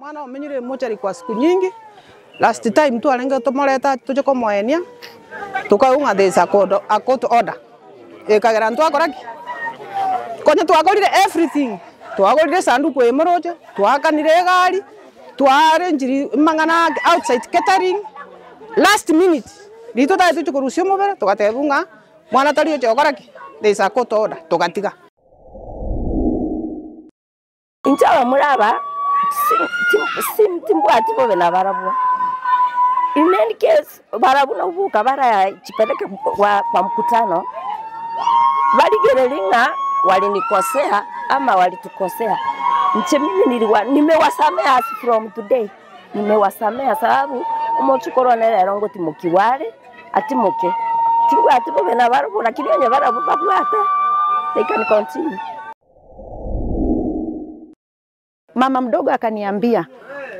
Mwana omenyire mochari kwa siku nyingi. Last time tu alenge tumoreta tuje komoenia. Tukaunga this a court order. Ekagera ntwa koraki. Konye twagorire everything. Twagorire sanduku emoroje, twakanire gari, twarenjiri mangana outside catering. Last minute, rito tatu tukurusio mobere, tukatebunga mwana tari yo koraki. This a court order, tukatiga. Inchawa muraba timbu atibo bela barabu. In any case, barabu na ubuka bara chipeleke kwa mkutano. Waligerelinga walinikosea ama walitukosea. Nche mimi nimewasamea from today. Nimewasamea sababu umochukoro nere rongo timukiwale atimuke. Timbu atibo bela barabu lakini onye barabu babu ate. They can continue. Mama mdogo akaniambia,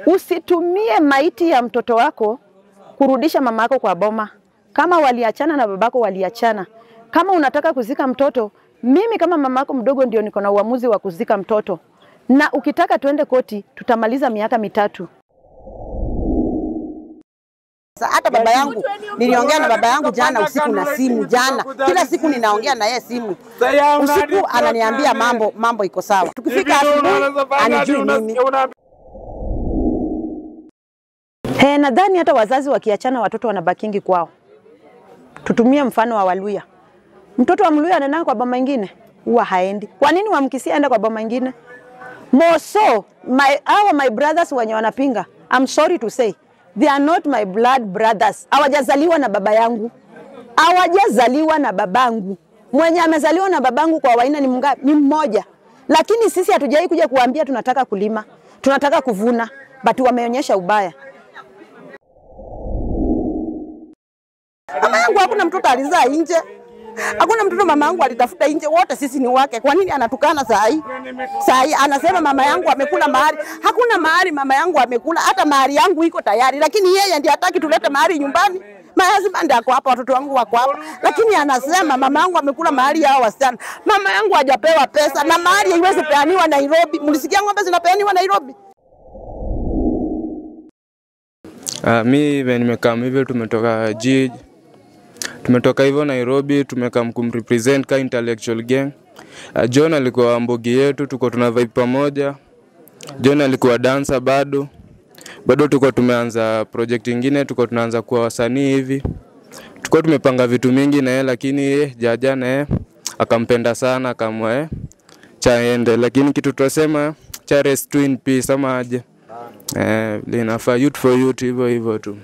usitumie maiti ya mtoto wako kurudisha mama yako kwa boma. Kama waliachana na babako waliachana. Kama unataka kuzika mtoto, mimi kama mama yako mdogo ndio niko na uamuzi wa kuzika mtoto. Na ukitaka tuende koti, tutamaliza miaka 3. Hata baba yangu, niliongea na baba yangu jana usiku na simu jana. Kila siku ninaongea na yeye simu. Usiku ananiambia mambo iko sawa. Tukifika asubuhi anijui mimi. Nadhani hata wazazi wakiachana watoto wanabakingi kwao. Tutumie mfano wa Waluya. Mtoto wa Mluya anaenda kwa baba mwingine, huwa haendi. Kwa nini wa Mkisia aenda kwa baba mwingine? Moso, my brothers wenye wanapinga, I'm sorry to say, they are not my blood brothers. Hawajazaliwa na baba yangu. Hawajazaliwa na babangu. Mwenye amezaliwa na babangu kwa Waina ni mmoja. Lakini sisi hatujai kuja kuambia tunataka kulima, tunataka kuvuna, but wameonyesha ubaya. Mama yangu hakuna mtoto alizaa nje. Hakuna mtoto mama yangu alitafuta nje, wote sisi ni wake. Kwa nini anatukana saa hii? Saa hii anasema mama yangu amekula mahari. Hakuna mahari mama yangu amekula, hata mahari yangu iko tayari, lakini yeye ndiye hataki tulete mahari nyumbani. Mayazi ndio ako hapa, watoto wangu wako hapa. Lakini anasema mama yangu amekula mahari yao wasichana. Mama yangu hajapewa pesa na mahari haiwezi peaniwa Nairobi. Mlisikia ng'ombe zinapeaniwa Nairobi? Mimi nimekaa hivyo, tumetoka jiji. Tumetoka hivyo Nairobi, tumekaa kumrepresent ka intellectual gang. John alikuwa mbogi yetu, tuko tuna vibe pamoja. John alikuwa dancer bado tuko tumeanza project nyingine, tuko tunaanza kuwa wasanii hivi. Tuko tumepanga vitu mingi na yeye, lakini jaja na yeye akampenda sana kama chaende, lakini kitu tunasema cha rest in peace ama aje. Linafaa youth for youth hivyo tu.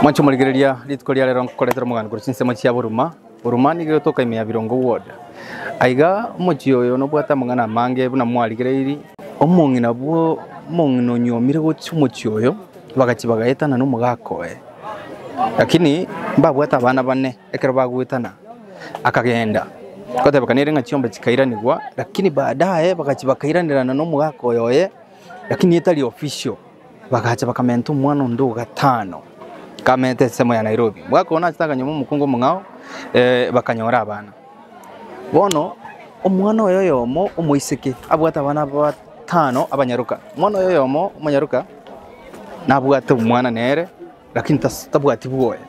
Mwancho maligereria litkoria lero nkoretera mugani kurusinse machia buruma ni toka ime ya Birongo ward. Aiga mochio yo no bwata mugana mange buna mwaligereiri omongina bwo mongino nyomire gochimochio yo bagachibagaetana no mugakoe. Lakini mbabwata abana bane ekero bagwetana akagenda. Kote bakanire ngachiombe chikairanirwa, lakini baadaye bagachibakairanirana no mugakoe lakini etali official bagacha bakamento mwana ndo gatano. Kamete semo ya Nairobi. Mwakona chitaka nyomo mukungo mungao bakanyora abana. Bono omwana yoyomo omuiseke abwata abana batano abanyaruka. Mwana yoyomo omunyaruka nabwata umwana nere lakini tabwati bwoye.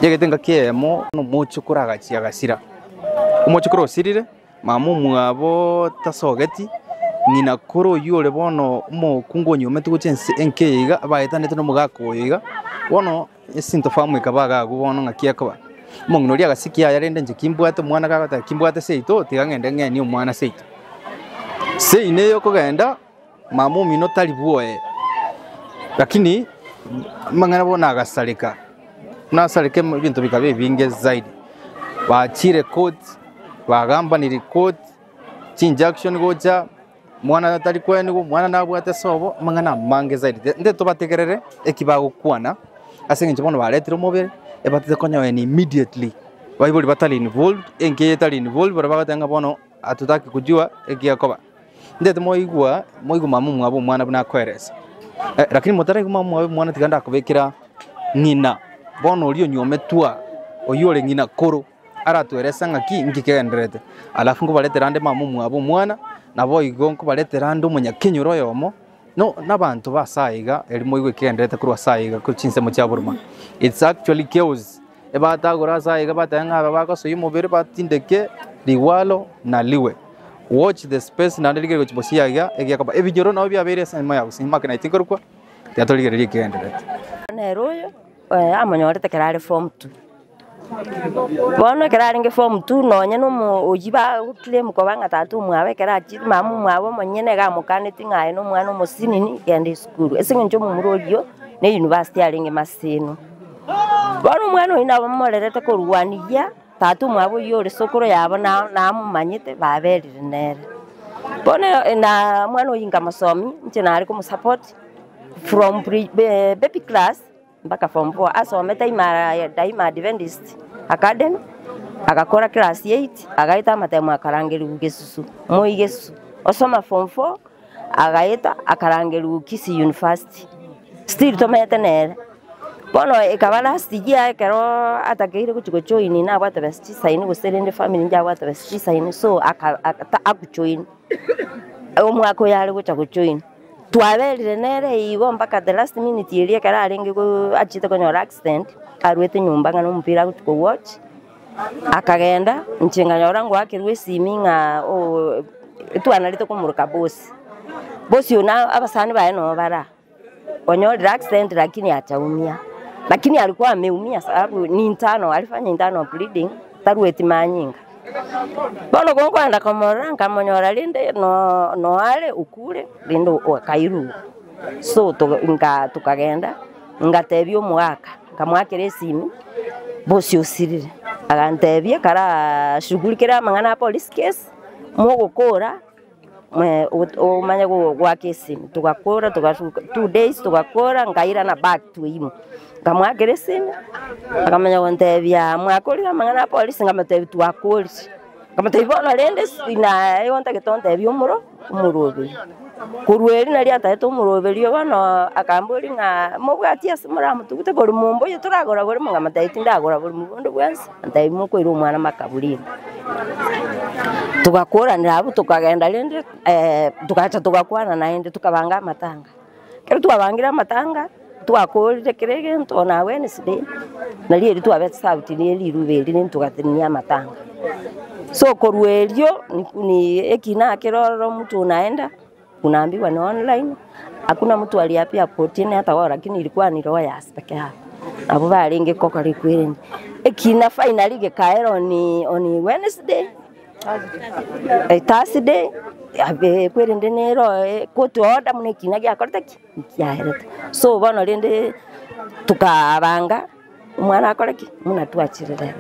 Yegetenga kiemo no muchukura agachi agasira. Umuchukura osirire mamu mwabo tasogeti nina koro yole bono mo kungo nyomete guchense enkeiga abaetanete no mugakoiga. Wono sinto famu ikabaga gubono ngakiakaba mongno lia gasikia yarende nje kimbwate mwana kagata kimbwate seito tigangende ngeni umwana seito seine yo kogenda mamu minotali buoe lakini mangana bona agasalika nasalike bintu bikabe binge zaidi bachire court bagamba ni court injunction goja mwana atari kwenu mwana nabwate sobo mangana mange zaidi nde tubategerere ekibagukwana asenje bono baletire mobere ebatete konya ni immediately baibuli batali involved enke tali involved barabagatanga bono atutaki kujua ekiakoba ndete moigwa mamu mwabo mwana buna kweresa lakini motara iguma mwabo mwana tiganda kubekira ngina bono rio nyome tua oyore ngina koro aratweresa ngaki ngikegenderete alafu ngo baleterande mamu mwabo mwana nabo igonko baleterande umunyakinyuro yomo no nabantu basaiga elimo igwe kigenderete kuri wasaiga kuri chinsemo cya Burma it's actually chaos ebatagora saiga batanga ababakoso yumubere batindeke liwalo na liwe watch the space na ndigere go chibosiyaga egiakaba ebijoro nawo byabere sema ya gusimba kana itinkorukwa yatoligere likenderete neroyo amonyorete kerare form 2 bono kerare nge form 2 nonye no oyiba claim ko banga tatu mwawe kerachi mamu mwabo monyene ga mukaneti ngaye no mwana musinini yande school esinge njo mumuroyo ne university alinge masino bono mwana ina bamorerete ko ruwania tatu mwabo yore sokoro yabo na mumanyite baberire nere bono na mwana oyinga masomi nje nari ko support from baby class mpaka form 4 asome daima Adventist Academy akakora class 8 agaita matemo akarangeri ugesusu moigesu osoma form 4 agaita akarangeri ukisi university still tomete nere bono ekabala stigia kero atakeire kuchiko join na bwata best sign guserende family nja bwata best sign so akujoin omwako yale gucha kujoin twabelire nere ibo mpaka the last minute ile kara aringe ko achite ko nyora accident arwete nyumba ngano mpira kuko watch akagenda nchenga nyora ngo akirwe siminga o twanalite ko muruka boss yona abasani bae no bara onyora accident lakini achaumia lakini alikuwa ameumia sababu ni intano alifanya intano bleeding tarwete manyinga bono gonkwanda komoranga monyora linde no ale ukule lindo kairu so tukagenda ngatebyo mwaka kamwakire simu bosi usirire agantebye kara shugulikira mangana police case mogokora o manya gwa kesi tukakora 2 days tukakora ngaira na back to him kamwakire simu akamanya gontebya mwakorira mangana police ngamatebya twakori kamatebona lende ina yonta ketonte byumuro umurobe kurweri nali atato umurobe lyo bano akamboli nga mobwati asimura mutugute bori mumbo yo turagora bori mangamatai ndagora bori mubondo bwansi antai muko iro mwana makabuli tukakora ndabo tukagenda lende tukacha tukakwana naende tukabanga matanga kero tukabangira matanga tuakorire kirege ntona Wednesday nali eri tuabetse sauti ni lirubeli ni tukatinia matanga so korwelio ni ekina kiroro mtu unaenda unaambiwa ni online hakuna mtu aliapia potini hata wao lakini ilikuwa ni lawyers peke yao abo balinge kokari kwireni ekina finally gekaero ni on Wednesday Thursday abe kwirende nero kotu order munekina gyakorta kyahereta so bono lende tukabanga mwana akoreki muna tuachirira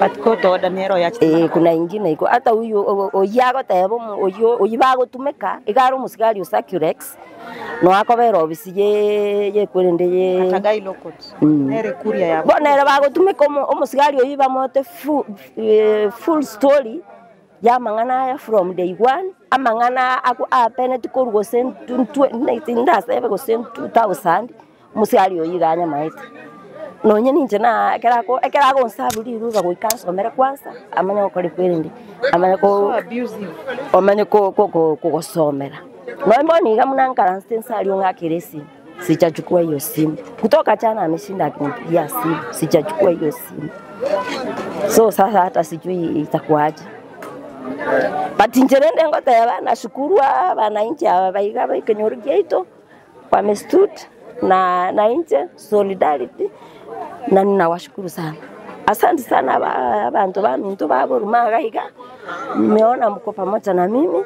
but kotu order nero ya kuna ingine iko hata huyo oyago tebo oyibago tumeka igaro musigari usacurex no akobera obisi ye kwirende ye atagai lokot nere kuria ya bona bago tumeka omusigari oyiba mote full story ya mangana ya from day 1 amangana aku apene tikorgo sen 2000 musigari oyiganya maite nonye ninje na ekerago nsabuli ruga goikanso mere kwanza amanya ko kwirindi amanya ko abusive amanya ko gosomera no mboni gamuna nkaranstance alio ngakiresi sichachukua hiyo simu kutoka chana ameshinda akinipigia simu sichachukua hiyo simu so sasa hata sijui itakuaje but injerende ngote bana shukuru bana inje abaiga baikenyorigia ito kwa mestud na inje solidarity na ninawashukuru sana. Asante sana abantu bamintu baburuma gaiga. Nimeona mko pamoja na mimi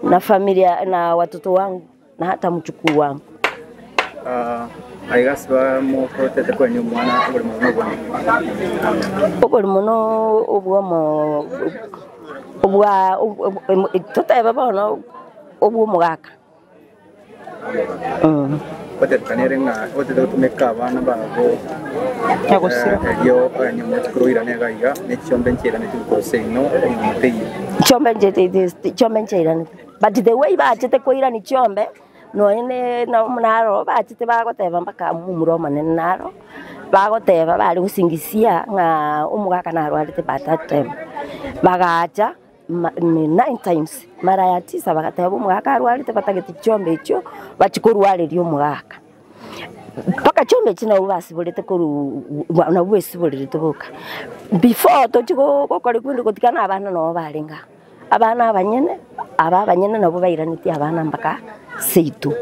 na familia na watoto wangu na hata mchukuu wangu. aigas ba mo protete ko ni mwana buri mo boni buri muno ubwo mo ubwa tuteba bono ubwo mugaka kote kanere nga kote tumeka abana babo yo nyuma tukuruira nega iga ne chombe nchera ne tukoseino mutei chombe nchera but the way ba chete koira ni chombe no ene na munaro ba chete ba goteba mpaka mumuro manene naro ba goteba bali gusingisia nga umugaka naro alite batatem bagacha 9 times mara ya 9 bagateba umugaka arwalite batagete chombe icho bachikorwale ryo mugaka paka chombe china ubasibulite kuru na ubesibulite boka before to chiko kokore kwindi kotikana abana no balinga abana abanyene nabo bairaniti abana mpaka seitu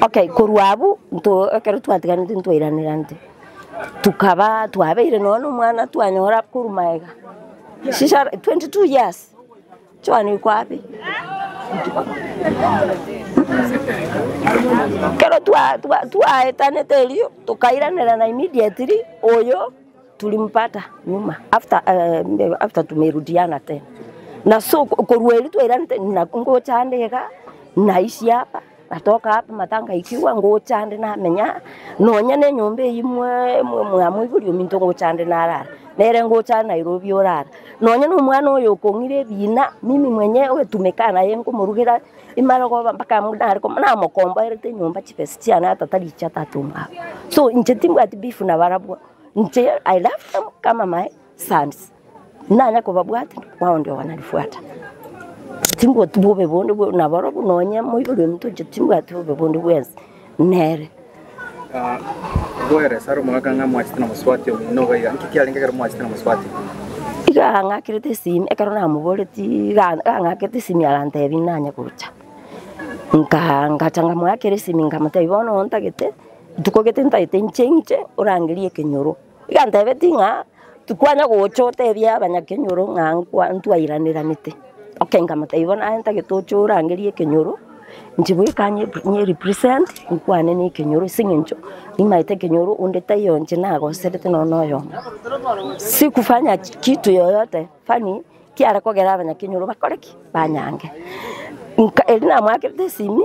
okay kurwabu nto ekero twatiganite ntwairanirante tukaba twabeire none umwana twanyora kurumaega shisha 22 years chwani kwapi kero twa etaneteli tukairanira na immediately oyo tulimpata nyuma after tumerudiana tena na so korweli twairante na ngochandega naishi hapa natoka hapa matanga ikiwa ngochande na menya nonya ne nyombe imwe mwamwiburi ominto ngochande narara nere ngochande Nairobi orara nonya no mwana oyo kongire bina mimi mwenyewe tumekana yengo murugira imara ko mpaka mudari ko na mokomba irete nyomba chipesi chiana atatari chatatumba so nje timbu ati bifu na barabwa nje I love them kama my sons nanya ko babwati wao ndio wanalifuata timbu tubube bonde na barabu nonya moyo mtu timbu atubube bonde wes nere goere saro mwaka nga mwachita na muswati no ga yanki kyalinga kero mwachita na muswati iga nga kirete sim ekero na muboleti ga nga kirete sim yalante binanya kucha nga changa mwakere sim nga mataibona ontagete tukogete ntaite nchenche orangirie kenyoro iga ntebeti nga tukwanya gochote bya abanyakenyoro nga kwa ntwairaniranite okay nga mataibona antagete ochorangirie kenyoro njibwe kanye nye represent nkwane ni kenyoro singencho imaite kenyoro undeta yonje nago serete noyo si kufanya kitu yoyote fani kiara kogera abanyakenyoro bakoreki banyange elina mwakirite simi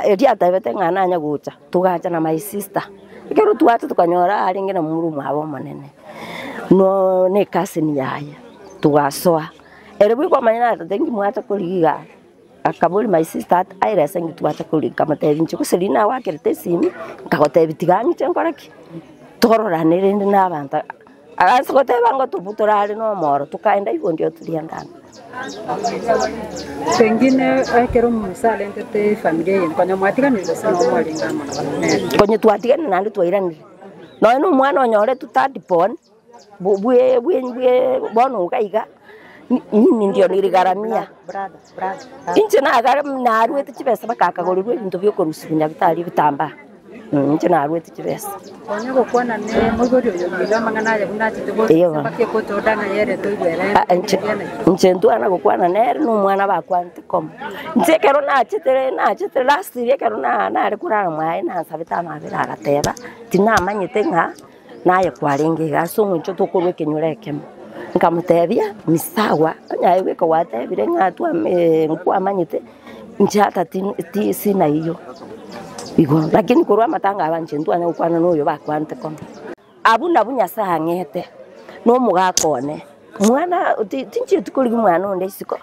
edia tabete ngana anya gucha tugacha na my sister ikero tuwata tukanyora aringe na murumu abo manene no ne kasini yaya tugasoa erebu kwa manena tatengi mwata kuliga akabuli my sister aira sengi tuwata kuliga matebi nchiko selina wakirite simi kagote bitigani chenkoreki torora nerende nabanta asokote bango tuputorali no moro tukaenda hivyo ndio tuliandana pengine ekero musalente te familia yenu kwenye mwatiganire sana mwalingama kwenye twatiganire nandi twairanire no mwana onyore tutadipon bwe bono ukaiga nini ndio niligaramia inche na agara na arwete chibesa bakakagorwe ibintu byo korusinya bitari bitamba nje na arwete chibesa onye gukwana ne mugori oyo bigama ngana ya bunati tebo bakie kotoda na yere toigwera nje ndu ana gukwana nere no mwana bakwante kom nje kero na chitere last year kero na ari kurara mwae na sabita mabira agateba tinamanyite nga naye kwaringe gaso ncho tokorwe kenyurekemo nkamutebia misawa nyaye weka watebire ngatwa nkwamanyite njata ti sina hiyo igo lakini kurwa matanga abanje ntwana ukwana noyo bakwante kom abuna bunya sangete no mugakone mwana tinchi tukuri mwana onde isiko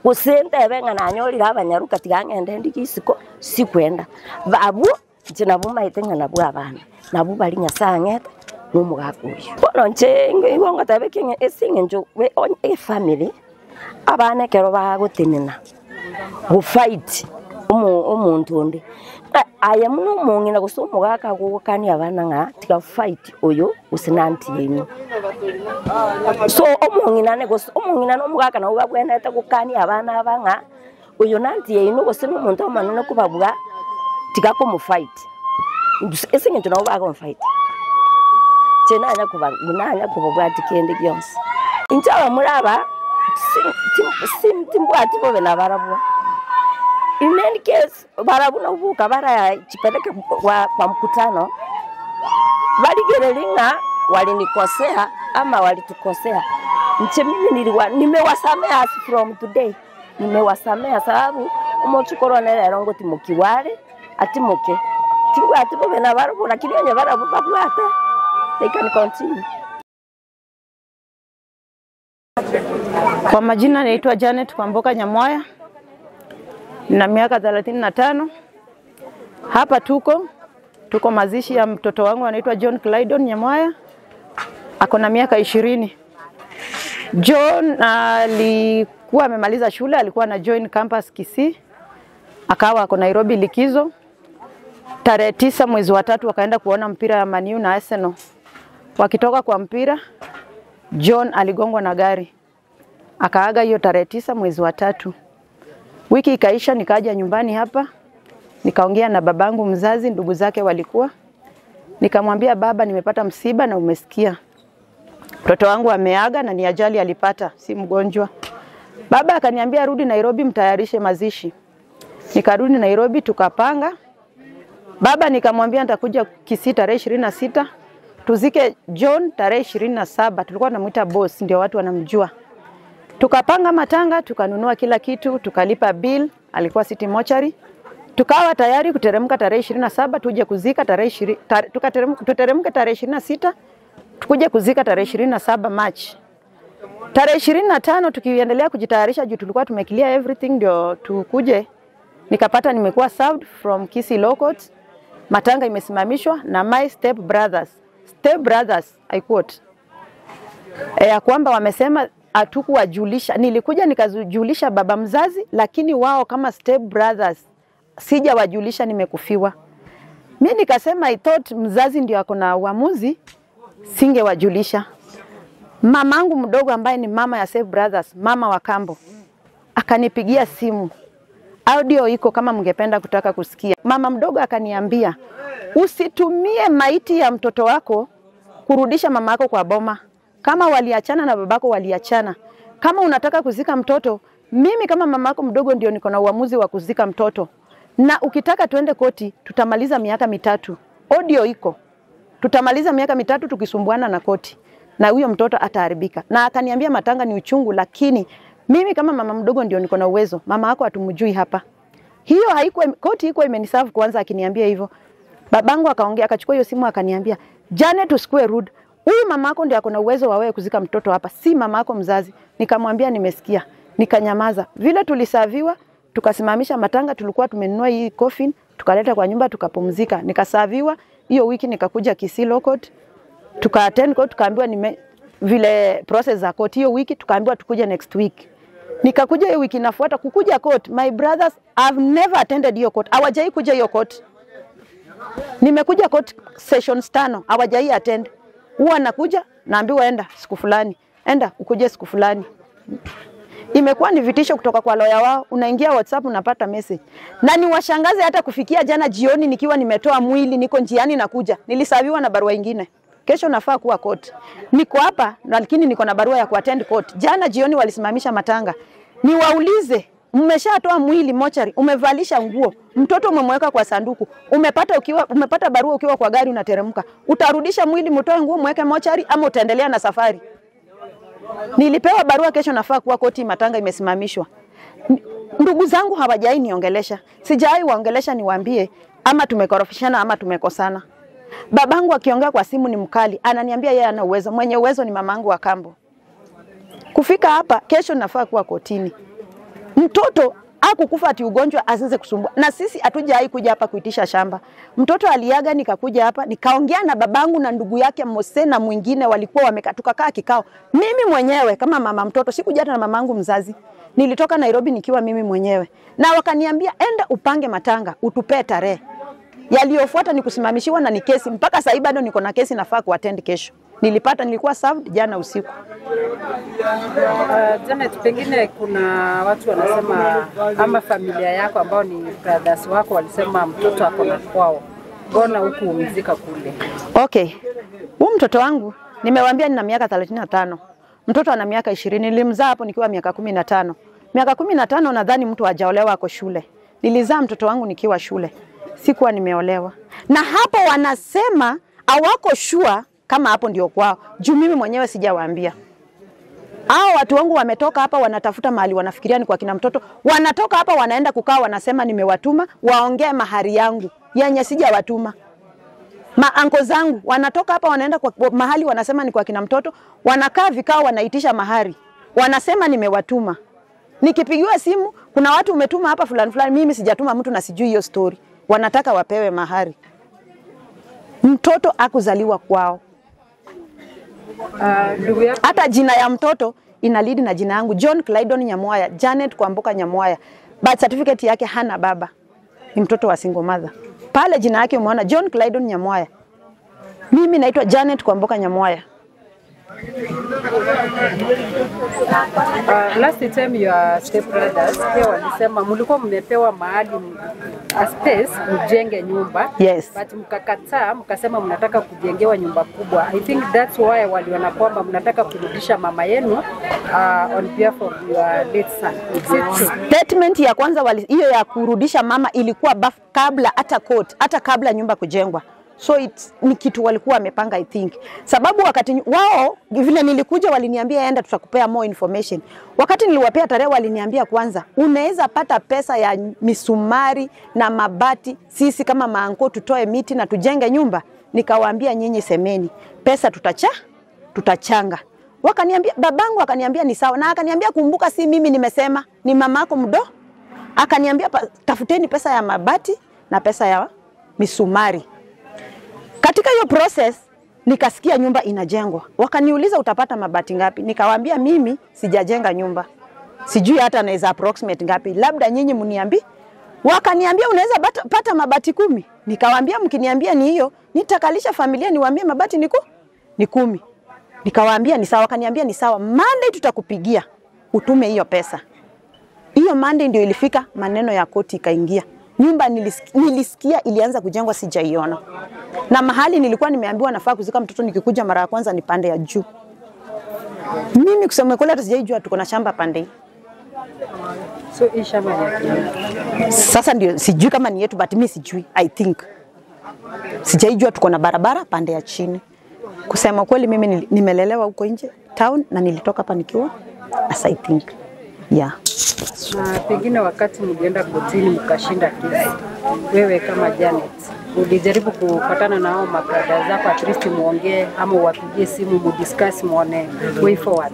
gusente benga nanyolira abanyaruka tigangende ndikisiko sikwenda babu jina bumaite ngana bwabana nabu bali nyasangete no mugakuri bono nche ngonga tabeke esinge njo we on a family abana kero bagotenena go fight umuntu onde aya muno mungina gusomo gaka gukani abana nga tika fight oyo usinanti yenu so omungina no mugaka na ubabwena eta gukani abana abanga oyo nanti yenu gusino umuntu amanana kubabwa tika ko mu fight esinge njo no baga mu fight chena anya kubanga kubabwa tikende gyonse injaba muraba sim timbwati bobe nabarabwa In any case, barabuna uvuka bara ya chipeleke kwa mkutano. Waligerelinga walinikosea ama walitukosea. Nche mimi nimewasamea from today. Nimewasamea sababu umochukoro nere ngoti mukiwale atimuke. Kingu atibo bena barabu lakini onye barabu babwate. They can continue. Kwa majina naitwa Janet Kwamboka Nyamoya. Na miaka 35. Hapa tuko mazishi ya mtoto wangu anaitwa John Clydon Nyamoya. Ako na miaka 20. John alikuwa amemaliza shule, alikuwa na join campus Kisii. Akawa ako Nairobi likizo. Tarehe 9 mwezi wa 3 wakaenda kuona mpira ya Man U na Arsenal. Wakitoka kwa mpira, John aligongwa na gari. Akaaga hiyo tarehe 9 mwezi wa 3. Wiki ikaisha, nikaja nyumbani hapa. Nikaongea na babangu mzazi, ndugu zake walikuwa. Nikamwambia baba, nimepata msiba na umesikia. Mtoto wangu ameaga na ni ajali alipata, si mgonjwa. Baba akaniambia rudi Nairobi mtayarishe mazishi. Nikarudi Nairobi tukapanga. Baba nikamwambia nitakuja Kisii tarehe 26. Tuzike John tarehe 27. Tulikuwa tunamuita boss, ndio watu wanamjua. Tukapanga matanga, tukanunua kila kitu, tukalipa bill, alikuwa City Mortuary. Tukawa tayari kuteremka tarehe 27 tuje kuzika tarehe 20 tuteremke tarehe 26 tukuje kuzika tarehe 27 March. Tarehe 25 tukiendelea kujitayarisha juu tulikuwa tumekilia everything ndio tukuje. Nikapata nimekuwa served from Kisii Law Court. Matanga imesimamishwa na my step brothers I quote. Ya kwamba wamesema hatukuwajulisha. Nilikuja nikajulisha baba mzazi lakini wao kama step brothers sija wajulisha nimekufiwa. Mimi nikasema I thought mzazi ndio ako na uamuzi, singewajulisha. Mamangu mdogo ambaye ni mama ya Step Brothers, mama wa kambo, akanipigia simu. Audio iko kama mngependa kutaka kusikia. Mama mdogo akaniambia, usitumie maiti ya mtoto wako kurudisha mama yako kwa boma. Kama waliachana na babako waliachana. Kama unataka kuzika mtoto, mimi kama mama yako mdogo ndio niko na uamuzi wa kuzika mtoto. Na ukitaka tuende koti, tutamaliza miaka 3. Audio iko. Tutamaliza miaka 3 tukisumbuana na koti. Na huyo mtoto ataharibika. Na akaniambia matanga ni uchungu, lakini mimi kama mama mdogo ndio niko na uwezo. Mama yako hatumjui hapa. Hiyo haikuwa koti iko imeniserve kwanza akiniambia hivyo. Babangu akaongea akachukua hiyo simu akaniambia, "Janet usikue rude. Huyu mama yako ndio ako na uwezo wa wewe kuzika mtoto hapa, si mama yako mzazi." Nikamwambia nimesikia. Nikanyamaza. Vile tulisaviwa, tukasimamisha matanga, tulikuwa tumenunua hii coffin, tukaleta kwa nyumba tukapumzika. Nikasaviwa, hiyo wiki nikakuja Kisii Law Court. Tukaattend court, tukaambiwa vile process za court hiyo wiki, tukaambiwa tukuje next week. Nikakuja hiyo wiki inafuata kukuja court. My brothers have never attended hiyo court. Hawajai kuja hiyo court. Nimekuja court sessions 5, hawajai attend. Huwa nakuja naambiwa enda siku fulani. Enda ukuje siku fulani. Imekuwa ni vitisho kutoka kwa lawyer wao. Unaingia WhatsApp unapata message. Na ni washangaze hata kufikia jana jioni nikiwa nimetoa mwili niko njiani nakuja. Nilisaviwa na barua nyingine. Kesho nafaa kuwa court. Niko hapa lakini niko na barua ya kuattend court. Jana jioni walisimamisha matanga. Niwaulize, mmeshatoa mwili mochari, umevalisha nguo, mtoto umemweka kwa sanduku, umepata barua ukiwa kwa gari unateremka. Utarudisha mwili mtoe nguo mweke mochari ama utaendelea na safari? Nilipewa barua kesho nafaa kuwa koti matanga imesimamishwa. Ndugu zangu hawajai niongelesha. Sijai waongelesha niwaambie ama tumekorofishana ama tumekosana. Babangu akiongea kwa simu ni mkali, ananiambia yeye ana uwezo, mwenye uwezo ni mamangu wa kambo. Kufika hapa kesho nafaa kuwa kotini. Mtoto hakukufa ati ugonjwa asize kusumbua. Na sisi hatujai kuja hapa kuitisha shamba. Mtoto aliaga nikakuja hapa, nikaongea na babangu na ndugu yake Mose na mwingine walikuwa tukakaa kikao. Mimi mwenyewe kama mama mtoto sikuja hata na mamangu mzazi. Nilitoka Nairobi nikiwa mimi mwenyewe. Na wakaniambia enda upange matanga, utupee tarehe. Yaliyofuata ni kusimamishiwa na ni kesi. Mpaka sasa bado niko na kesi nafaa kuattend kesho. Nilikuwa served jana usiku. Janet, pengine kuna watu wanasema ama familia yako ambao ni brothers wako walisema mtoto ako na kwao. Mbona huku umzika kule? Okay. Huyu mtoto wangu nimewaambia nina miaka 35. Mtoto ana miaka 20. Nilimzaa hapo nikiwa miaka 15. Miaka 15 nadhani mtu hajaolewa ako shule. Nilizaa mtoto wangu nikiwa shule. Sikuwa nimeolewa. Na hapo wanasema hawako sure kama hapo ndio kwao. Juu mimi mwenyewe sijawaambia. Hao watu wangu wametoka hapa wanatafuta mahali wanafikiria ni kwa kina mtoto. Wanatoka hapa wanaenda kukaa wanasema nimewatuma waongee mahari yangu. Yenye sijawatuma. Maanko zangu wanatoka hapa wanaenda kwa mahali wanasema ni kwa kina mtoto. Wanakaa vikao wanaitisha mahari. Wanasema nimewatuma. Nikipigiwa simu kuna watu umetuma hapa fulani fulani, mimi sijatuma mtu na sijui hiyo story. Wanataka wapewe mahari. Mtoto akuzaliwa kwao. Hata jina ya mtoto inalidi na jina yangu, John Clydon Nyamwaya, Janet Kwamboka Nyamwaya. Birth certificate yake hana baba. Ni mtoto wa single mother. Pale jina yake umeona John Clydon Nyamwaya. Mimi naitwa Janet Kwamboka Nyamwaya. Last time your step brothers pia walisema mlikuwa mmepewa mahali a space mjenge nyumba. Yes. But mkakataa, mkasema mnataka kujengewa nyumba kubwa. I think that's why waliona kwamba mnataka kurudisha mama yenu on behalf of your late son. Statement ya kwanza hiyo ya kurudisha mama ilikuwa kabla hata court, hata kabla nyumba kujengwa. So ni kitu walikuwa wamepanga I think. Sababu wakati wao vile nilikuja waliniambia enda tutakupea more information. Wakati niliwapea tarehe waliniambia kwanza unaweza pata pesa ya misumari na mabati sisi kama maanko tutoe miti na tujenge nyumba. Nikawaambia nyinyi semeni pesa tutachanga. Wakaniambia babangu akaniambia ni sawa na akaniambia kumbuka si mimi nimesema ni mamako mdo. Akaniambia tafuteni pesa ya mabati na pesa ya misumari. Katika hiyo process nikasikia nyumba inajengwa. Wakaniuliza utapata mabati ngapi? Nikawaambia mimi sijajenga nyumba. Sijui hata naweza approximate ngapi. Labda nyinyi mniambie. Wakaniambia unaweza pata mabati 10. Nikawaambia mkiniambia ni hiyo, nitakalisha familia niwaambie mabati ni 10. Nikawaambia ni sawa, wakaniambia ni sawa. Monday tutakupigia utume hiyo pesa. Hiyo Monday ndio ilifika, maneno ya koti ikaingia. Nyumba nilisikia ilianza kujengwa sijaiona. Na mahali nilikuwa nimeambiwa nafaa kuzika mtoto nikikuja mara ya kwanza ni pande ya juu. Mimi kusema kweli hata sijaijua tuko na shamba pande. So hii shamba ni sasa ndio sijui kama ni yetu but mimi sijui I think. Sijaijua tuko na barabara pande ya chini. Kusema kweli mimi nimelelewa huko nje town na nilitoka hapa nikiwa as I think. Yeah. Na pengine wakati mlienda kotini mkashinda kesi, wewe kama Janet, ulijaribu kupatana na hao mabrada zako at least muongee ama wapigie simu mudiscuss muone way forward?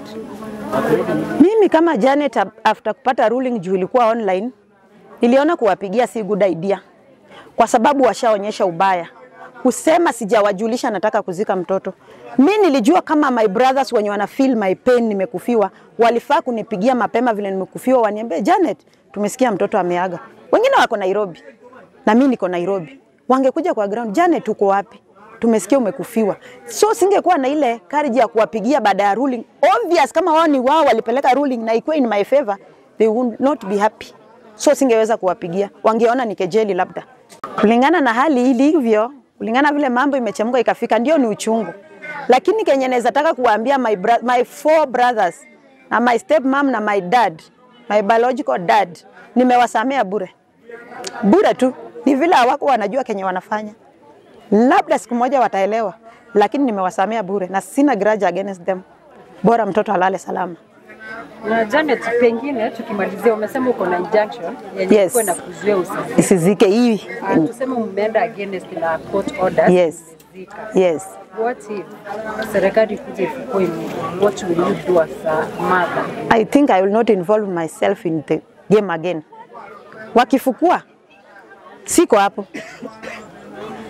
Mimi kama Janet after kupata ruling juu ilikuwa online, niliona kuwapigia si good idea. Kwa sababu washaonyesha ubaya. Kusema sijawajulisha nataka kuzika mtoto. Mimi nilijua kama my brothers wenye wana feel my pain nimekufiwa, walifaa kunipigia mapema vile nimekufiwa waniambie Janet, tumesikia mtoto ameaga. Wengine wako Nairobi na mimi niko Nairobi. Wangekuja kwa ground, Janet uko wapi? Tumesikia umekufiwa. So singekuwa na ile courage ya kuwapigia baada ya ruling. Obvious kama wao ni wao walipeleka ruling na ikuwa in my favor, they would not be happy. So singeweza kuwapigia. Wangeona ni kejeli labda. Kulingana na hali ilivyo, kulingana vile mambo imechemka ikafika ndio ni uchungu. Lakini kenye naweza taka kuwaambia my 4 brothers na my step mom na my dad, my biological dad, nimewasamea bure. Bure tu. Ni vile hawako wanajua kenye wanafanya. Labda siku moja wataelewa, lakini nimewasamea bure na sina grudge against them. Bora mtoto alale salama. Na Janet, pengine tukimalizia umesema uko na injunction yenye iko na kuzuia usizike hii. Tuseme umeenda against na court orders. Yes. Yes. What if serikali kuja ifukue, what will you do as a mother? I think I will not involve myself in the game again. Wakifukua siko hapo.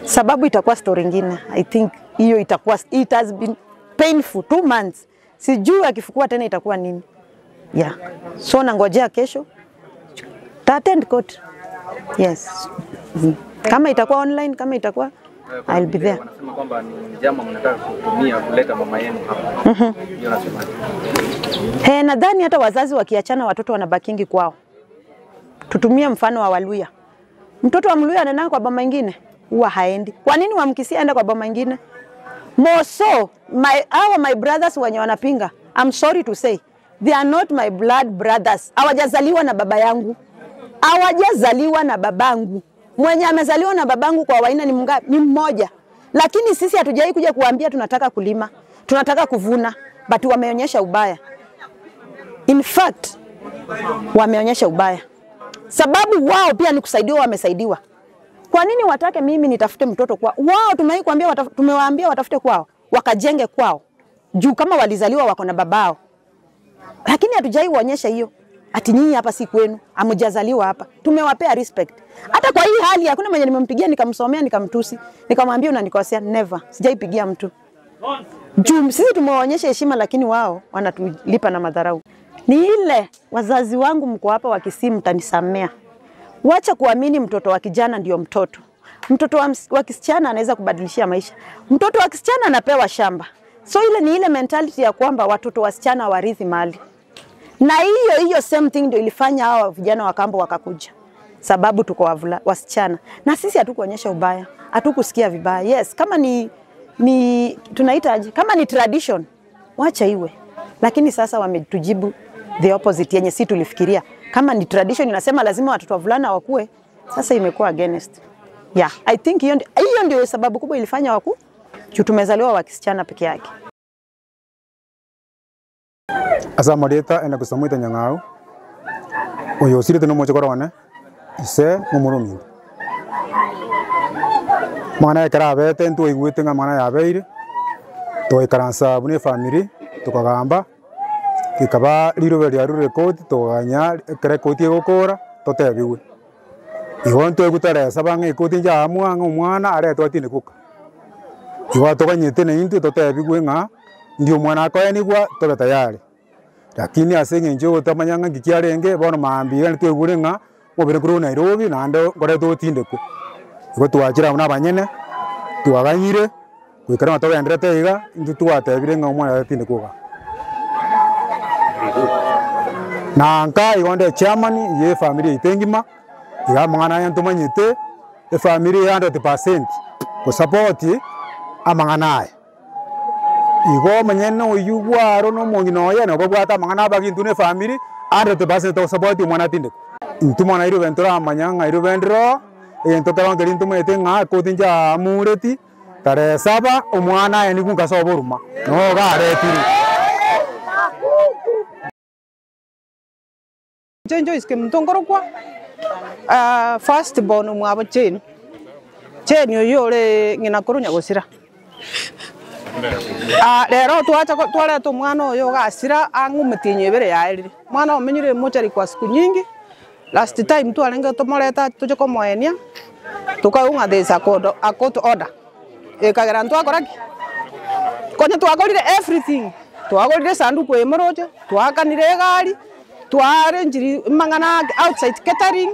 Sababu itakuwa story nyingine. I think hiyo itakuwa, it has been painful 2 months. Sijui akifukua tena itakuwa nini. Yeah. So nangojea kesho attend court. Yes. Kama itakuwa online, kama itakuwa I'll be there. Wanasema kwamba ni njama mnataka kutumia kuleta mama yenu hapa. Hiyo nasema. Nadhani hata wazazi wakiachana watoto wanabakingi kwao. Tutumie mfano wa Waluya. Mtoto wa Mluya anaenda kwa baba mwingine, huwa haendi. Kwa nini wamkisia aende kwa baba mwingine? More so, my brothers wenye wanapinga, I'm sorry to say, they are not my blood brothers. Hawajazaliwa na baba yangu. hawajazaliwa na babangu. Mwenye amezaliwa na babangu kwa Waina ni mngapi? Ni mmoja. Lakini sisi hatujai kuja kuambia tunataka kulima, tunataka kuvuna, but wameonyesha ubaya. In fact, wameonyesha ubaya. Sababu wao pia ni kusaidiwa, wamesaidiwa. Kwa nini watake mimi nitafute mtoto kwao? Wao tumewaambia watafute kwao, wakajenge kwao. Juu kama walizaliwa wako na babao. Lakini hatujai kuonyesha hiyo. Ati nyinyi hapa si kwenu, hamjazaliwa hapa. Tumewapea respect. Hata kwa hii hali hakuna mwenye nimempigia nikamsomea nikamtusi, nikamwambia unanikosea. Never. Sijaipigia mtu. Juu sisi tumewaonyesha heshima, lakini wao wanatulipa na madharau. Ni ile wazazi wangu mko hapa wa Kisii, mtanisamea. Wacha kuamini mtoto wa kijana ndio mtoto. Mtoto wa kisichana anaweza kubadilishia maisha. Mtoto wa kisichana anapewa shamba. So ile ni ile mentality ya kwamba watoto wasichana warithi mali. Na hiyo same thing ndio ilifanya hawa vijana wa kambo wakakuja. Sababu tuko wasichana. Na sisi hatukuonyesha ubaya, hatukusikia vibaya. Yes, kama ni tunaitaje? Kama ni tradition, wacha iwe. Lakini sasa wametujibu the opposite yenye si tulifikiria. Kama ni tradition inasema lazima watoto wavulana wakue, sasa imekuwa against. Yeah, I think hiyo ndio sababu kubwa ilifanya waku tumezaliwa wa kisichana peke yake. Asa marita ena kusamuita Nyang'au. Oyo sirite no moche korone. Ise mumurumi. Mana ekara bete ntu igwite nga mana yabeire. To ikaransa bune family tukagamba. Kikaba liro bya record to ganya kare koti gukora totebiwe. Igo ntu egutare sabange ikoti nja amwanga umwana are twatine kuka. Igo toganyete ne intu totebiwe nga ndio mwana akoya nigwa tobe tayari. Lakini asenge njo tamanyanga ngikiarenge bono maambi gani twegure nga obere kuru Nairobi nando gore totinde ku. Igo twakira na banyene twaganyire kwikara matobe andrete iga intu twatebire nga umwana atinde kuka. Na nka igonde chairman ye family itengima iga mangana yantu manyite e family 100% ko support amangana igo manyeno yugwaro no mongino ya no bwata mangana bagintu ne family 100% to support mwana tinde intu mwana iro ventura manyanga iro vendro ento kala ngeli intu mete nga ko tinja amureti tare saba omwana yani kunga soboruma no gare tiri Jenjo iske mtongoro kwa first born mwabo chen yo le ngina kurunya gusira lero twacha twale to mwana oyo gasira angumetinye bere yairi mwana omenyire mochari kwa siku nyingi last time twalenga tomoreta tuje komoenia tukaunga desa kodo akoto order ekagera ntwakoraki konye twakorire everything twagorire sanduku emoroje twakanire gari tware njiri mangana outside catering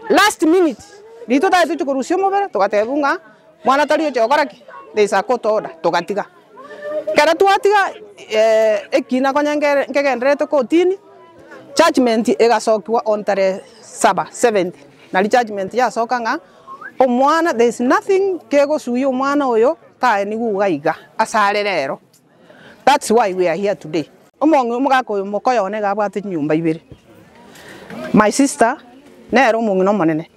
last minute lito ta tucho kurusio mobere tukatebunga mwana taliyo chokoraki desa koto order tukatiga kana twatiga ekina konyangere ngegendrete kotini judgment egasokwa on tare 7 na judgment ya soka nga omwana there is nothing kego suyo mwana oyo tae ni gugaiga asare rero. That's why we are here today. Omongo mugako mokoyo one gabwate nyumba ibere. My sister nero mungino manene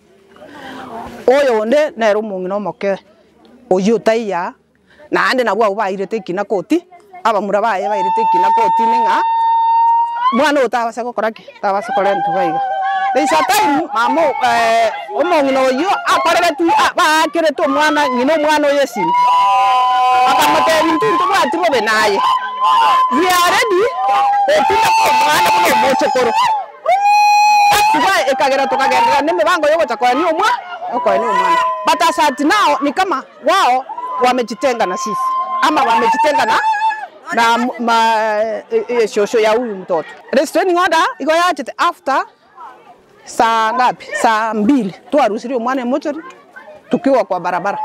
oyo onde nero mungino moke oyo taiya na ande na bwa bairete kina koti aba murabaye bairete kina koti ninga mwana utawase gokoraki tawase korentu baiga there is a time mamo omongino oyo akorere tu bakere to mwana ngino mwana oyo sin akamate bintu ntubwatiro benaye we are ready tuta ko mwana ko moche koro tuba ekagera tukagera ne mibango yogo chakwa ni umwa oko ni umwa but as at now ni kama wao wamejitenga na sisi ama wamejitenga na shosho ya huyu mtoto. Restraining order iko yache after saa ngapi? Saa 2 twarusirio mwana mochari tukiwa kwa barabara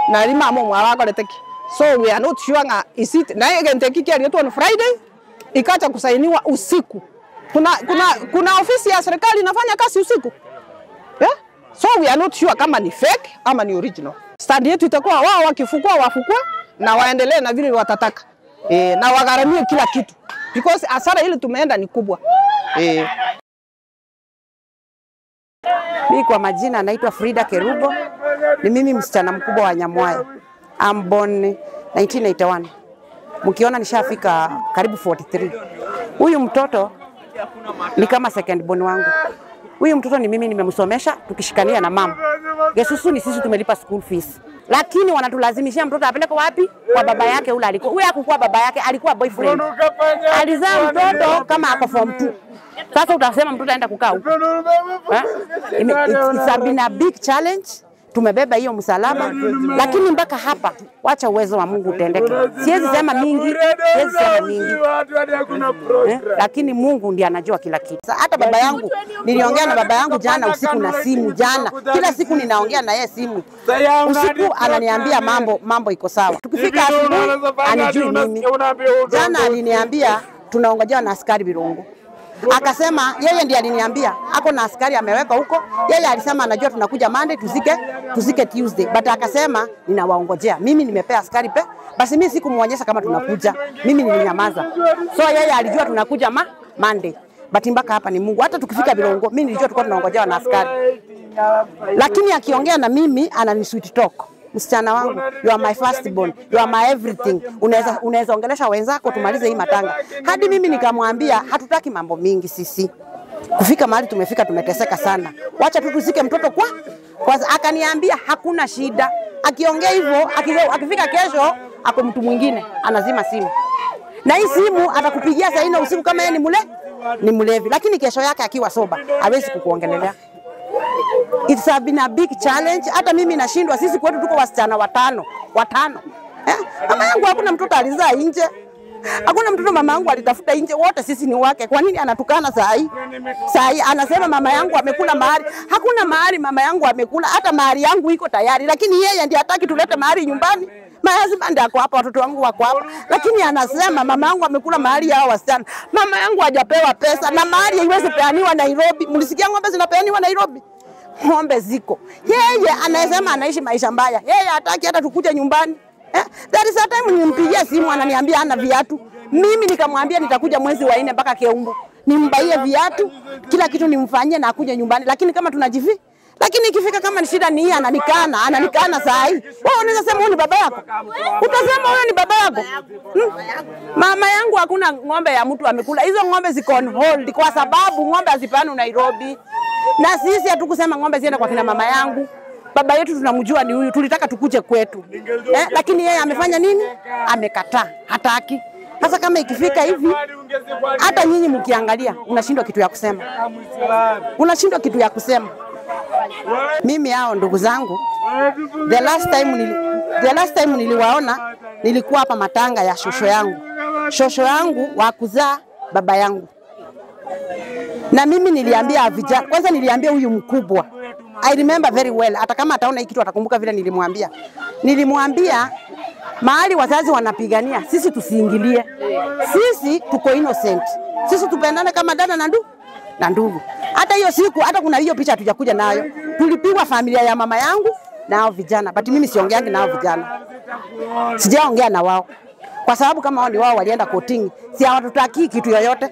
na lima mwa wako leteki. So we are not sure nga is it na yegente kiki aliyetu on Friday ikacha kusainiwa usiku. Kuna ofisi ya serikali inafanya kazi usiku. Yeah? So we are not sure kama ni fake ama ni original. Stand yetu itakuwa wao wakifukua wafukue na waendelee na vile watataka. Na wagharamie kila kitu because hasara ile tumeenda ni kubwa. Mimi kwa majina naitwa Frida Kerubo. Ni mimi msichana mkubwa wa Nyamwaya. I'm born 1981. Mkiona nishafika karibu 43. Huyu mtoto ni kama second born wangu. Huyu mtoto ni mimi nimemsomesha tukishikania na mama. Gesusu ni sisi tumelipa school fees. Lakini wanatulazimishia mtoto apeleke wapi? Kwa baba yake ule alikuwa. Huyu hakuwa baba yake, alikuwa boyfriend. Alizaa mtoto kama ako form 2. Sasa utasema mtoto aenda kukaa huko. It's been a big challenge. Tumebeba hiyo msalaba, lakini mpaka hapa wacha uwezo wa Mungu utendeke. Siwezi sema mingi, lakini Mungu ndiye anajua kila kitu. Hata baba yangu, niliongea na baba yangu jana usiku na simu jana. Kila siku ninaongea na yeye simu. Usiku ananiambia mambo iko sawa. Tukifika asubuhi anijui mimi. Jana aliniambia tunaongojea na askari Virungu. Akasema yeye ndiye aliniambia ako na askari ameweka huko. Yeye alisema anajua tunakuja Monday tuzike Tuesday. But akasema ninawaongojea. Mimi nimepea askari basi mimi sikumuonyesha kama tunakuja. Mimi nilinyamaza. So yeye alijua tunakuja Monday. But mpaka hapa ni Mungu. Hata tukifika Bilongo mimi nilijua tulikuwa tunaongojea na askari. Lakini akiongea na mimi anani sweet talk. Msichana wangu, you are my firstborn, you are my everything. Unaweza ongelesha wenzako tumalize hii matanga. Hadi mimi nikamwambia hatutaki mambo mingi sisi. Kufika mahali tumefika tumeteseka sana. Wacha tu tuzike mtoto kwanza. Akaniambia hakuna shida. Akiongea hivyo, akifika kesho ako mtu mwingine anazima simu. Na hii simu atakupigia saa 4 usiku kama yeye ni mlevi. Lakini kesho yake akiwa soba hawezi kukuongelelea. It's been a big challenge. Hata mimi nashindwa, sisi kwetu tuko wasichana watano. Mama yangu hakuna mtoto alizaa nje. Hakuna mtoto mama yangu alitafuta nje, wote sisi ni wake. Kwa nini anatukana saa hii? Saa hii anasema mama yangu amekula mahari. Hakuna mahari mama yangu amekula, hata mahari yangu iko tayari, lakini yeye ndiye hataki tulete mahari nyumbani. My husband ako hapa, watoto wangu wako hapa. Lakini anasema mama yangu amekula mahari ya wasichana. Mama yangu hajapewa pesa na mahari haiwezi peaniwa Nairobi. Mlisikia ng'ombe zinapeaniwa Nairobi? Ng'ombe ziko. Yeye anasema anaishi maisha mbaya. Yeye hataki hata tukuje nyumbani. That is a time nimpigia simu ananiambia hana viatu. Mimi nikamwambia nitakuja mwezi wa 4 mpaka Keumbu. Nimbaie viatu, kila kitu nimfanyie na akuje nyumbani. Lakini kama tunajifi, lakini ikifika kama ni shida ni yeye ananikana saa hii. Wewe unaweza sema huyu ni baba yako? Utasema huyu ni baba yako? Mama yangu hakuna ng'ombe ya mtu amekula. Hizo ng'ombe ziko on hold kwa sababu ng'ombe hazipani Nairobi. Na sisi hatukusema ng'ombe ziende kwa kina mama yangu. Baba yetu tunamjua ni huyu, tulitaka tukuje kwetu. Lakini yeye amefanya nini? Amekataa, hataki. Sasa kama ikifika hivi, hata nyinyi mkiangalia, unashindwa kitu ya kusema. Unashindwa kitu ya kusema. Mimi hao ndugu zangu, the last time niliwaona, nilikuwa hapa matanga ya shosho yangu. Shosho yangu wa kuzaa baba yangu. Na mimi niliambia vijana, kwanza niliambia huyu mkubwa. I remember very well, hata kama ataona hiki kitu atakumbuka vile nilimwambia. Nilimwambia mahali wazazi wanapigania, sisi tusiingilie. Sisi tuko innocent. Sisi tupendane kama dada na ndugu. Hata hiyo siku, hata kuna hiyo picha hatujakuja nayo. Tulipigwa familia ya mama yangu na hao vijana, but mimi siongeangi na hao vijana. Sijaongea na wao. Kwa sababu kama wao walienda kotini, si hawatutaki kitu yoyote.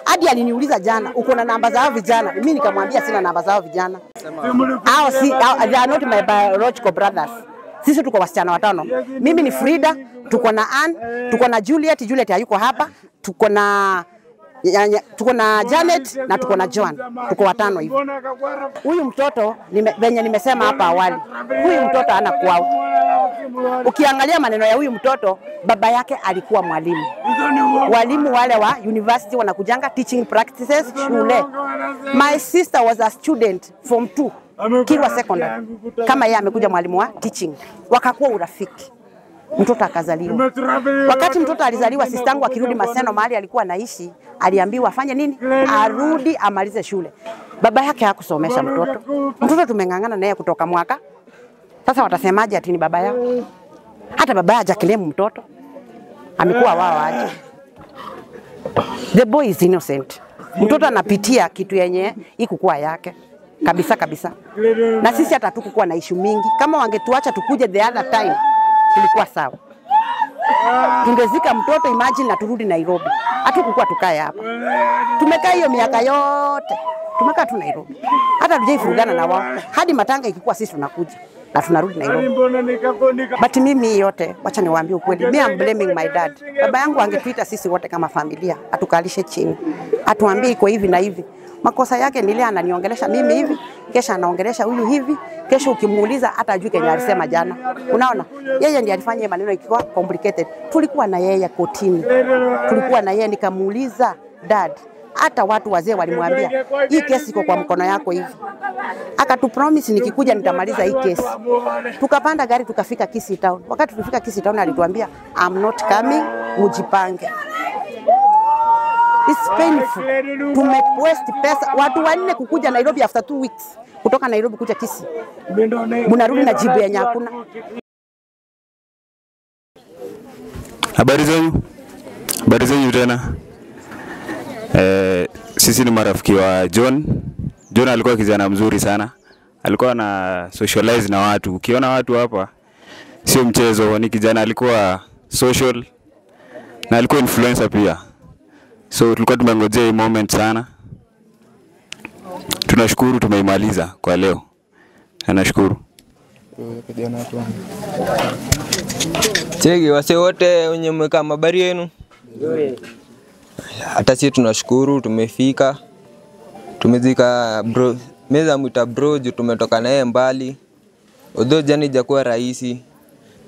Hadi aliniuliza jana, uko na namba za hao vijana? Mimi nikamwambia sina namba za hao vijana. They are not my biological brothers. Sisi tuko wasichana watano. Mimi ni Frida, tuko na Ann, tuko na Juliet hayuko hapa, tuko na Janet na tuko na Joan. Tuko watano hivi. Huyu mtoto venye nimesema hapa awali. Huyu mtoto hana kwao. Ukiangalia maneno ya huyu mtoto, baba yake alikuwa mwalimu. Walimu wale wa university wanakujanga teaching practices shule. My sister was a student from 2 Kilwa Secondary. Kama yeye amekuja mwalimu wa teaching. Wakakuwa urafiki. Mtoto akazaliwa. Wakati mtoto alizaliwa, sistangu akirudi Maseno mahali alikuwa anaishi, aliambiwa afanye nini? Arudi amalize shule. Baba yake hakusomesha mtoto. Mtoto tumengangana naye kutoka mwaka. Sasa watasemaje ati ni baba yao? Hata baba yake hajakilemu mtoto. Amekuwa wao aje. The boy is innocent. Mtoto anapitia kitu yenye ikukuwa yake. Kabisa. Na sisi hata hatukukuwa na issue mingi. Kama wangetuacha tukuje the other time, tulikuwa sawa. Tungezika mtoto, imagine, na turudi Nairobi. Hatukukuwa tukae hapa. Tumekaa hiyo miaka yote. Tumekaa tu Nairobi. hata tujaifurugana na wao. Hadi matanga ikikuwa sisi tunakuja na tunarudi Nairobi. But mimi yote, wacha niwaambie ukweli, me I'm blaming my dad. Baba yangu angetuita sisi wote kama familia, atukalishe chini, atuambie iko hivi na hivi. Makosa yake ni ile ananiongelesha mimi hivi, kesha anaongelesha huyu hivi, kesho ukimuuliza hata ajui kenye alisema jana. Unaona? Yeye ndiye alifanya maneno ikiwa complicated. Tulikuwa na yeye kotini. Tulikuwa na yeye nikamuuliza, dad, hata watu wazee walimwambia hii kesi iko kwa mkono yako hivi. Akatupromise nikikuja nitamaliza hii kesi. Tukapanda gari tukafika Kisii Town. Wakati tulifika Kisii Town alituambia I'm not coming, mujipange. It's painful. Tumewaste pesa. Watu wanne kukuja Nairobi after 2 weeks. Kutoka Nairobi kuja Kisii. Munarudi na jibu yenye hakuna. Habari zenyu tena. Sisi ni marafiki wa John. John alikuwa kijana mzuri sana. Alikuwa na socialize na watu. Ukiona watu hapa sio mchezo, ni kijana alikuwa social na alikuwa influencer pia. So tulikuwa tumengojea hii moment sana. Tunashukuru tumeimaliza kwa leo. Nashukuru. Cheki wase wote wenye mweka habari yenu. Hata sisi tunashukuru tumefika. Tumezika bro, meza mwita bro, tumetoka naye mbali. Although jani hajakuwa rahisi,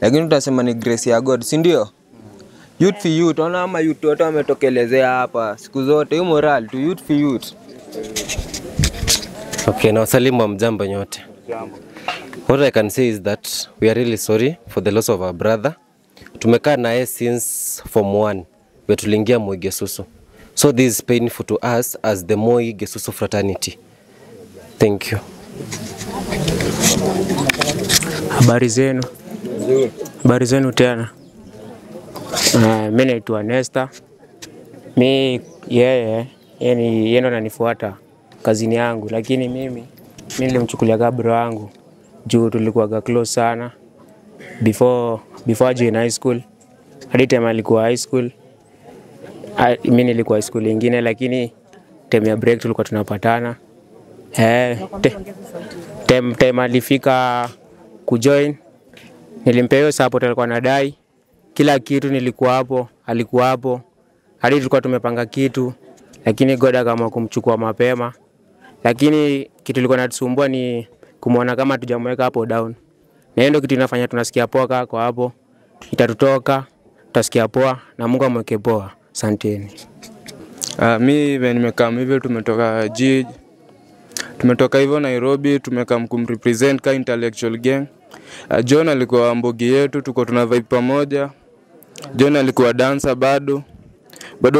lakini tutasema ni grace ya God, si ndio? Youth for youth, ona ama youth wote wametokelezea hapa siku zote, hiyo moral to youth for youth. Okay, na wasalimu mjambo nyote. What I can say is that we are really sorry for the loss of our brother. Tumekaa naye since form 1. Tuliingia Moi Gesusu. So this is painful to us as the Moi Gesusu fraternity. Thank you. Habari zenu tena. Mimi naitwa Nesta. Yeye ndo ananifuata kazini yangu, lakini mimi nilimchukulia kama bro wangu juu tulikuwa close sana before join high school. Hadi time alikuwa high school, mimi nilikuwa high school nyingine, lakini time ya break tulikuwa tunapatana. Time alifika kujoin, nilimpea hiyo support alikuwa anadai. Kila kitu nilikuwa hapo, alikuwa hapo. Hadi tulikuwa tumepanga kitu, lakini God akaamua kumchukua mapema. Lakini kitu kilikuwa kinatusumbua ni kumuona kama tujamweka hapo down. Na ndio kitu inafanya tunasikia poa kwa hapo. Itatutoka, tutasikia poa na Mungu amweke poa. Asanteni. Mimi nimekaa hivyo, tumetoka hivyo Nairobi, tumekaa kumrepresent ka intellectual gang. John alikuwa mbogi yetu, tuko tuna vibe pamoja. John alikuwa dancer bado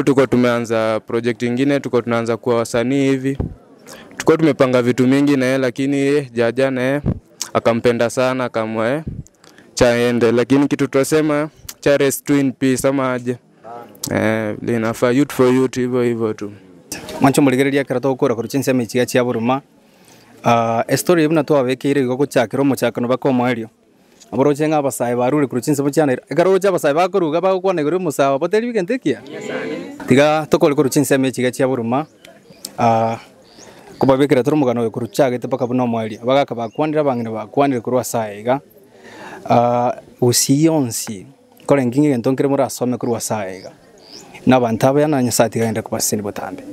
tuko tumeanza project nyingine, tuko tunaanza kuwa wasanii hivi. Tuko tumepanga vitu mingi na yeye, lakini jaja na akampenda sana akamwa chaende, lakini kitu tunasema cha rest in peace ama aje. Linafaa youth for youth hivyo tu. Mancho muligereria karato gukora ku rucinse michiga cia buruma. Story ibuna to abekire goko cyakiro mu cyakano bakomoerio. Aboro cenga abasaye baruri ku rucinse bucyana. Egaro cya abasaye bakoruga bagukwana iguru musaba poteri bigentekia. Tiga tokole ku rucinse michiga cia buruma. Kubabekira turu mugano ku rucagete paka buno mwali. Bagaka bakwanira bangina bakwanira ku rwasaye ga. Usiyonsi kole ngingi ntonkere muri asome ku rwasaye ga. N'abantu abana nyasati gaenda kubasini botambe.